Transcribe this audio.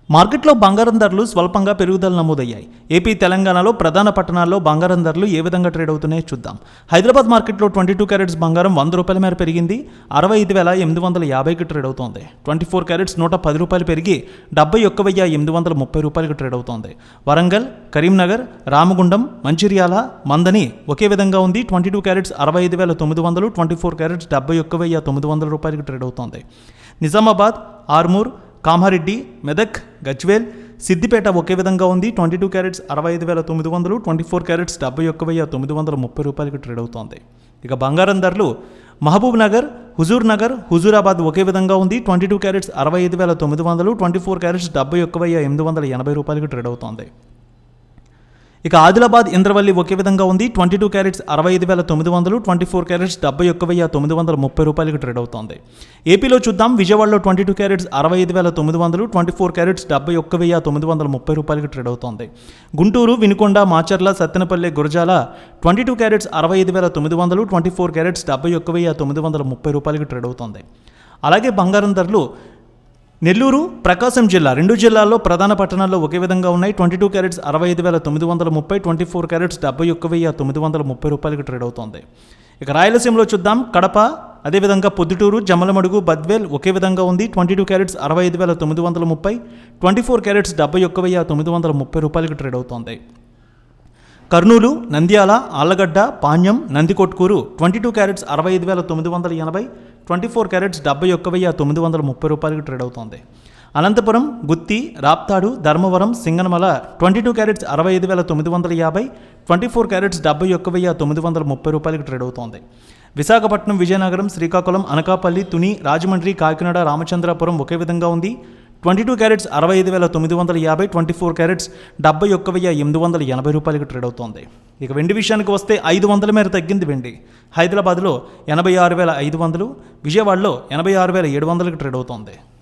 మార్కెట్లో బంగారం ధరలు స్వల్పంగా పెరుగుదల నమోదయ్యాయి. ఏపీ, తెలంగాణలో ప్రధాన పట్టణాల్లో బంగారం ధరలు ఏ విధంగా ట్రేడ్ అవుతున్నాయో చూద్దాం. హైదరాబాద్ మార్కెట్లో 22 క్యారెట్స్ బంగారం ₹100 మేర పెరిగింది. 65,850కి ట్రేడ్ అవుతోంది. 24 క్యారెట్స్ ₹110 పెరిగి ₹71,830కి ట్రేడ్ అవుతోంది. వరంగల్, కరీంనగర్, రామగుండం, మంచిర్యాల, మందని ఒకే విధంగా ఉంది. 22 క్యారెట్స్ ₹65,900, 24 క్యారెట్స్ ₹71,900కి ట్రేడ్ అవుతోంది. నిజామాబాద్, ఆర్మూర్, కామారెడ్డి, మెదక్, గజ్వేల్, సిద్దిపేట ఒకే విధంగా ఉంది. 22 క్యారెట్స్ ₹65,900, 24 క్యారెట్స్ ₹71,930కి ట్రేడ్ అవుతోంది. ఇక బంగారం ధరలు మహబూబ్ నగర్, హుజూర్ నగర్, హుజూరాబాద్ ఒకే విధంగా ఉంది. 22 క్యారెట్స్ ₹65,900, 24 క్యారెట్స్ ₹71,880కి ట్రేడ్ అవుతోంది. ఇక ఆదిలాబాద్, ఇంద్రవల్లి ఒకే విధంగా ఉంది. 22 క్యారెట్స్ ₹65,900, 24 క్యారెట్స్ ₹71,930కి ట్రేడ్ అవుతోంది. ఏపీలో చూద్దాం. విజయవాడలో 22 క్యారెట్స్ ₹65,900, 24 క్యారెట్స్ ₹71,930కి ట్రేడ్ అవుతోంది. గుంటూరు, వినుకొండ, మాచర్ల, సత్తెనపల్లి, గురజాల 22 క్యారెట్స్ ₹65,900, 24 క్యారెట్స్ ₹71,930కి ట్రేడ్ అవుతోంది. అలాగే బంగారం ధరలు నెల్లూరు, ప్రకాశం జిల్లా రెండు జిల్లాల్లో ప్రధాన పట్టణాల్లో ఒకే విధంగా ఉన్నాయి. 22 క్యారెట్స్ ₹65,930, 24 క్యారెట్స్ ₹71,930కి ట్రేడ్ అవుతోంది. ఇక రాయలసీమలో చూద్దాం. కడప, అదేవిధంగా పొద్దుటూరు, జమ్మలమడుగు, బద్వేల్ ఒకే విధంగా ఉంది. 22 క్యారెట్స్ ₹65,930, 24 క్యారెట్స్ ₹71,930కి ట్రేడ్ అవుతోంది. కర్నూలు, నంద్యాల, ఆళ్లగడ్డ, పాణ్యం, నందికొట్కూరు 22 క్యారెట్స్ ₹65,980, 24 క్యారెట్స్ ₹71,930కి ట్రేడ్ అవుతోంది. అనంతపురం, గుత్తి, రాప్తాడు, ధర్మవరం, సింగనమల 22 క్యారెట్స్ ₹65,950, 24 క్యారెట్స్ ₹71,930కి ట్రేడ్ అవుతోంది. విశాఖపట్నం, విజయనగరం, శ్రీకాకుళం, అనకాపల్లి, తుని, రాజమండ్రి, కాకినాడ, రామచంద్రాపురం ఒకే విధంగా ఉంది. 22 క్యారెట్స్ ₹65,950, 24 క్యారెట్స్ ₹71,880కి ట్రేడ్ అవుతోంది. ఇక వెండి విషయానికి వస్తే 500 మేర తగ్గింది వెండి. హైదరాబాద్లో 86,500, విజయవాడలో 86,700కి ట్రేడ్ అవుతోంది.